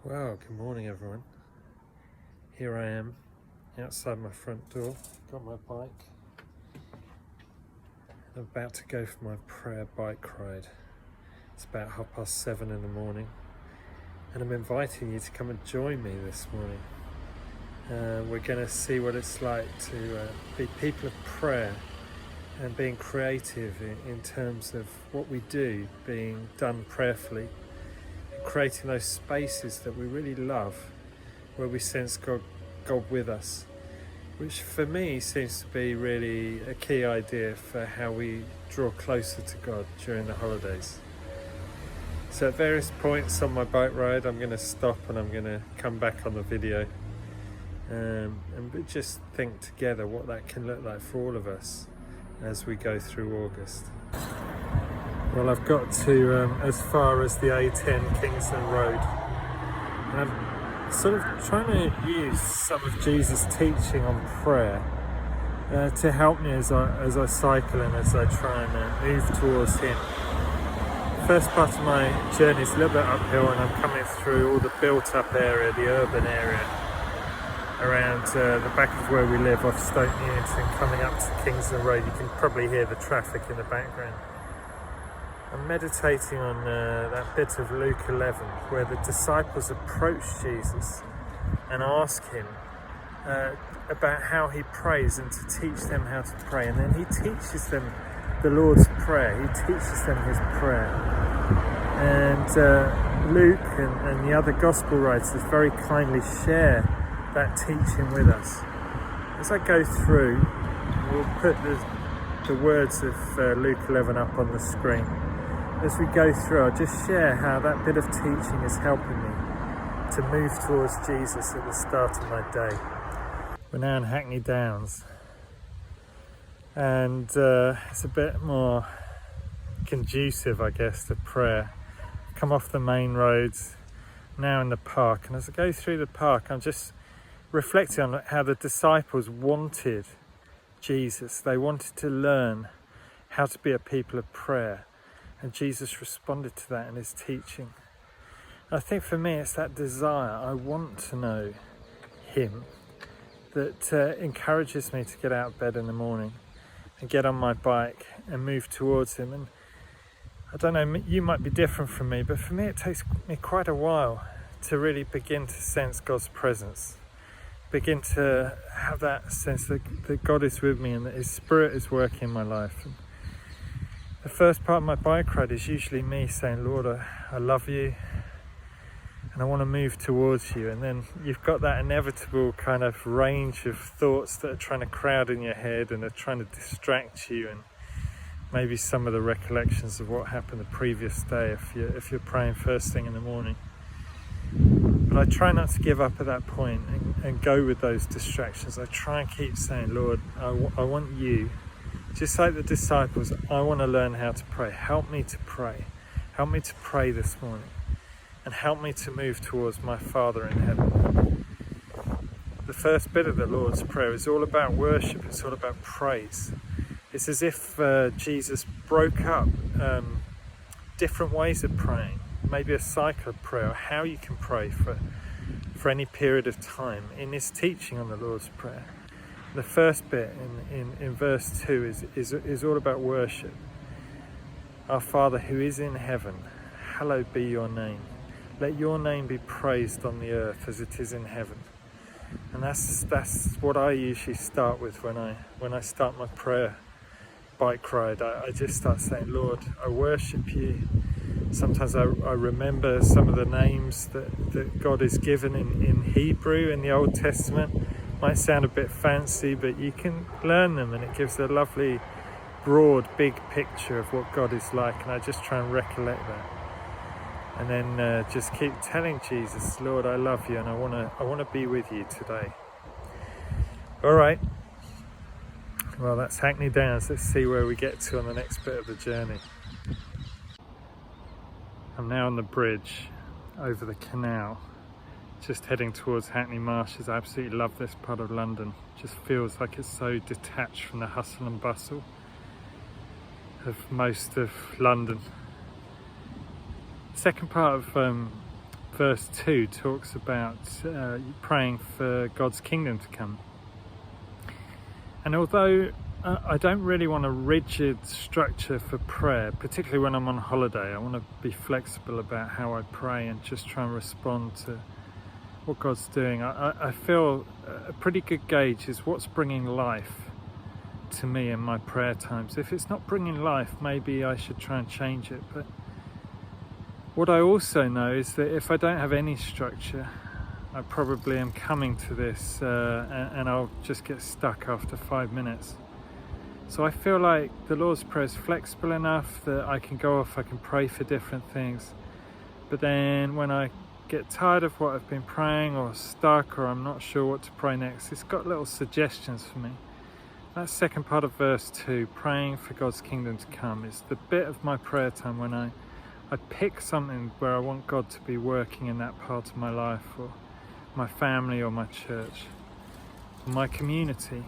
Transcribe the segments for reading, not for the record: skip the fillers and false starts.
Well, good morning everyone. Here I am outside my front door, got my bike. I'm about to go for my prayer bike ride. It's about 7:30 in the morning and I'm inviting you to come and join me this morning. We're going to see what it's like to be people of prayer and being creative in terms of what we do, being done prayerfully, creating those spaces that we really love, where we sense God with us, which for me seems to be really a key idea for how we draw closer to God during the holidays. So at various points on my bike ride, I'm going to stop and I'm going to come back on the video and we just think together what that can look like for all of us as we go through August. Well, I've got to as far as the A10 Kingston Road, and I'm sort of trying to use some of Jesus' teaching on prayer to help me as I cycle and as I try and move towards Him. First part of my journey is a little bit uphill, and I'm coming through all the built-up area, the urban area around the back of where we live off Stoke Newington, coming up to Kingston Road. You can probably hear the traffic in the background. I'm meditating on that bit of Luke 11 where the disciples approach Jesus and ask Him about how He prays and to teach them how to pray. And then He teaches them the Lord's Prayer. He teaches them His prayer. And Luke and the other Gospel writers very kindly share that teaching with us. As I go through, we'll put the words of Luke 11 up on the screen. As we go through, I'll just share how that bit of teaching is helping me to move towards Jesus at the start of my day. We're now in Hackney Downs, and it's a bit more conducive, I guess, to prayer. Come off the main roads, now in the park, and as I go through the park, I'm just reflecting on how the disciples wanted Jesus. They wanted to learn how to be a people of prayer. And Jesus responded to that in His teaching. I think for me it's that desire. I want to know Him that encourages me to get out of bed in the morning and get on my bike and move towards Him. And I don't know, you might be different from me, but for me it takes me quite a while to really begin to sense God's presence, begin to have that sense that God is with me and that His Spirit is working in my life. And the first part of my bike ride is usually me saying, Lord, I love You and I want to move towards You. And then you've got that inevitable kind of range of thoughts that are trying to crowd in your head and are trying to distract you, and maybe some of the recollections of what happened the previous day if you're praying first thing in the morning. But I try not to give up at that point and go with those distractions. I try and keep saying, Lord, I want You. Just like the disciples, I want to learn how to pray. Help me to pray. Help me to pray this morning. And help me to move towards my Father in heaven. The first bit of the Lord's Prayer is all about worship. It's all about praise. It's as if Jesus broke up different ways of praying. Maybe a cycle of prayer, or how you can pray for any period of time in His teaching on the Lord's Prayer. The first bit in verse 2 is all about worship. Our Father who is in heaven, hallowed be Your name. Let Your name be praised on the earth as it is in heaven. And that's what I usually start with when I start my prayer bike ride. I just start saying, Lord, I worship You. Sometimes I remember some of the names that God has given in Hebrew in the Old Testament. Might sound a bit fancy, but you can learn them, and it gives a lovely, broad, big picture of what God is like, and I just try and recollect that. And then just keep telling Jesus, Lord, I love You, and I want to be with You today. All right. Well, that's Hackney Downs. Let's see where we get to on the next bit of the journey. I'm now on the bridge over the canal, just heading towards Hackney Marshes. I absolutely love this part of London. It just feels like it's so detached from the hustle and bustle of most of London. Second part of verse 2 talks about praying for God's kingdom to come. And although I don't really want a rigid structure for prayer, particularly when I'm on holiday, I want to be flexible about how I pray and just try and respond to what God's doing. I feel a pretty good gauge is what's bringing life to me in my prayer times. If it's not bringing life, maybe I should try and change it. But what I also know is that if I don't have any structure, I probably am coming to this and I'll just get stuck after 5 minutes. So I feel like the Lord's Prayer is flexible enough that I can go off, I can pray for different things. But then when I get tired of what I've been praying or stuck or I'm not sure what to pray next, it's got little suggestions for me. That second part of verse 2, praying for God's kingdom to come, is the bit of my prayer time when I pick something where I want God to be working in that part of my life, or my family, or my church, or my community.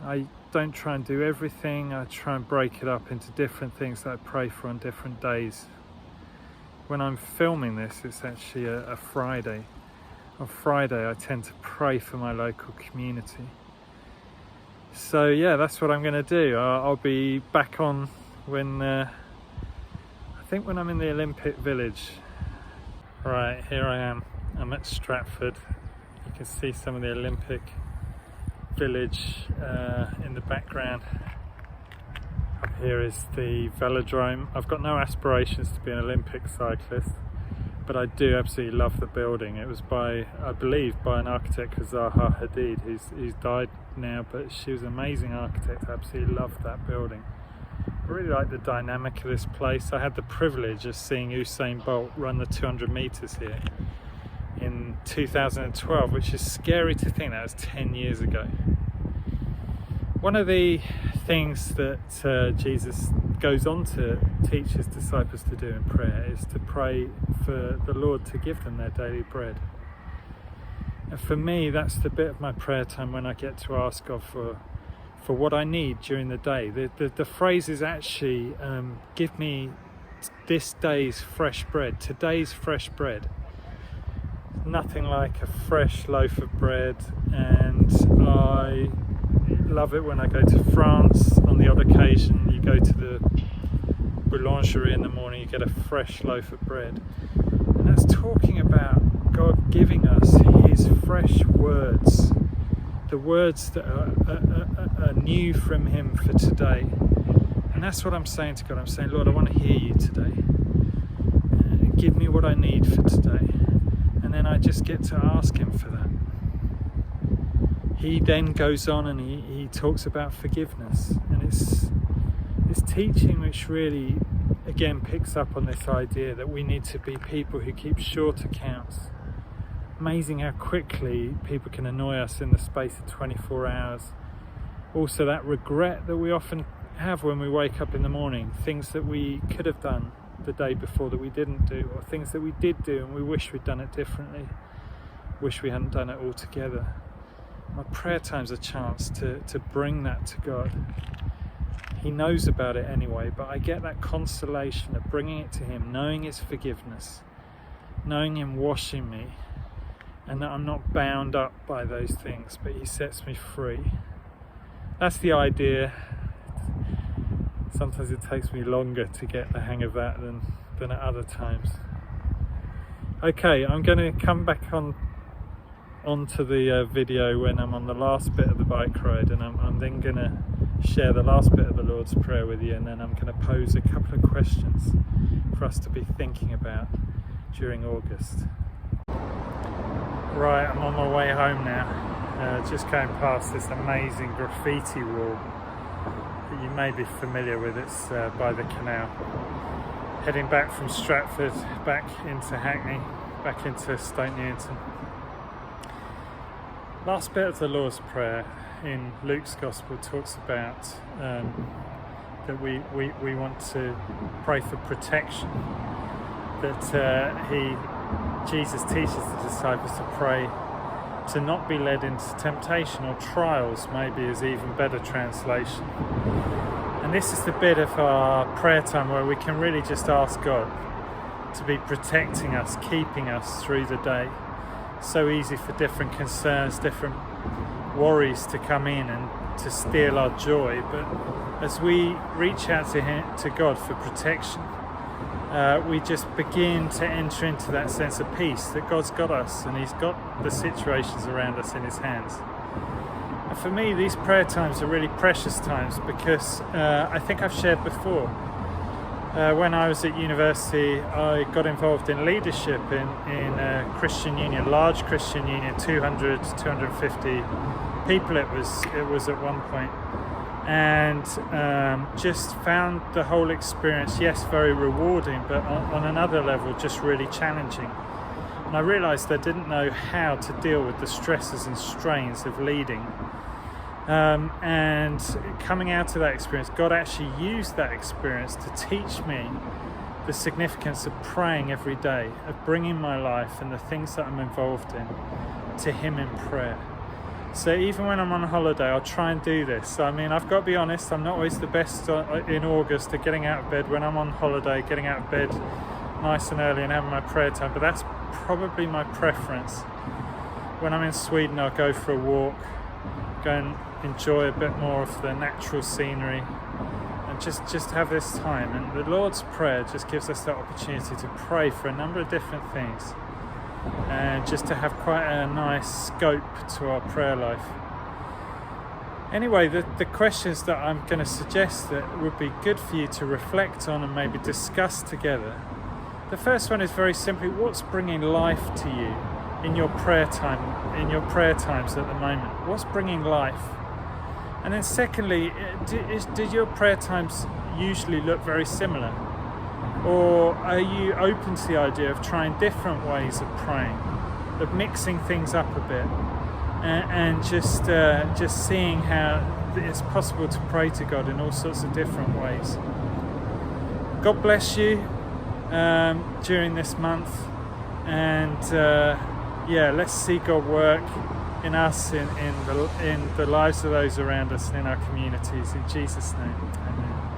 I don't try and do everything. I try and break it up into different things that I pray for on different days. When I'm filming this, it's actually a Friday. On Friday, I tend to pray for my local community. So yeah, that's what I'm going to do. I'll be back on when I think when I'm in the Olympic Village. Right, here I am. I'm at Stratford. You can see some of the Olympic Village in the background. Up here is the velodrome. I've got no aspirations to be an Olympic cyclist, but I do absolutely love the building. It was by, I believe, by an architect called Zaha Hadid, who's died now, but she was an amazing architect. I absolutely loved that building. I really like the dynamic of this place. I had the privilege of seeing Usain Bolt run the 200 meters here in 2012, which is scary to think that was 10 years ago. One of the things that Jesus goes on to teach his disciples to do in prayer is to pray for the Lord to give them their daily bread. And for me, that's the bit of my prayer time when I get to ask God for what I need during the day. The phrase is actually, give me this day's fresh bread, today's fresh bread. Nothing like a fresh loaf of bread, and I love it when I go to France. On the odd occasion, you go to the boulangerie in the morning, you get a fresh loaf of bread, and that's talking about God giving us his fresh words, the words that are new from him for today. And that's what I'm saying to God. I'm saying, Lord, I want to hear you today. Give me what I need for today. And then I just get to ask him for that. He then goes on and he talks about forgiveness, and it's teaching which really again picks up on this idea that we need to be people who keep short accounts. Amazing how quickly people can annoy us in the space of 24 hours. Also that regret that we often have when we wake up in the morning, things that we could have done the day before that we didn't do, or things that we did do and we wish we'd done it differently, wish we hadn't done it all together. My prayer time's a chance to bring that to God. He knows about it anyway, but I get that consolation of bringing it to him, knowing his forgiveness, knowing him washing me, and that I'm not bound up by those things, but he sets me free. That's the idea. Sometimes it takes me longer to get the hang of that than at other times. Okay, I'm going to come back onto the video when I'm on the last bit of the bike ride, and I'm then going to share the last bit of the Lord's Prayer with you, and then I'm going to pose a couple of questions for us to be thinking about during August. Right, I'm on my way home now, just going past this amazing graffiti wall that you may be familiar with. It's by the canal. Heading back from Stratford, back into Hackney, back into Stoke Newington. Last bit of the Lord's Prayer in Luke's Gospel talks about that we want to pray for protection, that Jesus teaches the disciples to pray to not be led into temptation, or trials maybe is even better translation. And this is the bit of our prayer time where we can really just ask God, to be protecting us, keeping us through the day. So easy for different concerns, different worries to come in and to steal our joy. But as we reach out to Him, to God for protection, we just begin to enter into that sense of peace that God's got us and He's got the situations around us in His hands. And for me, these prayer times are really precious times because I think I've shared before, when I was at university, I got involved in leadership in a Christian union, large Christian union, 200, 250 people it was at one point. And just found the whole experience, yes, very rewarding, but on another level, just really challenging. And I realised I didn't know how to deal with the stresses and strains of leading. And coming out of that experience, God actually used that experience to teach me the significance of praying every day, of bringing my life and the things that I'm involved in to Him in prayer. So even when I'm on holiday, I'll try and do this. I mean, I've got to be honest, I'm not always the best in August at getting out of bed when I'm on holiday, getting out of bed nice and early and having my prayer time, but that's probably my preference. When I'm in Sweden, I'll go for a walk, go and enjoy a bit more of the natural scenery and just have this time. And the Lord's Prayer just gives us that opportunity to pray for a number of different things and just to have quite a nice scope to our prayer life. Anyway, the questions that I'm going to suggest that would be good for you to reflect on and maybe discuss together. The first one is very simply, what's bringing life to you in your prayer time, in your prayer times at the moment? What's bringing life? And then secondly, did your prayer times usually look very similar? Or are you open to the idea of trying different ways of praying, of mixing things up a bit, and just seeing how it's possible to pray to God in all sorts of different ways? God bless you during this month, and let's see God work in us, in the lives of those around us and in our communities. In Jesus' name, amen.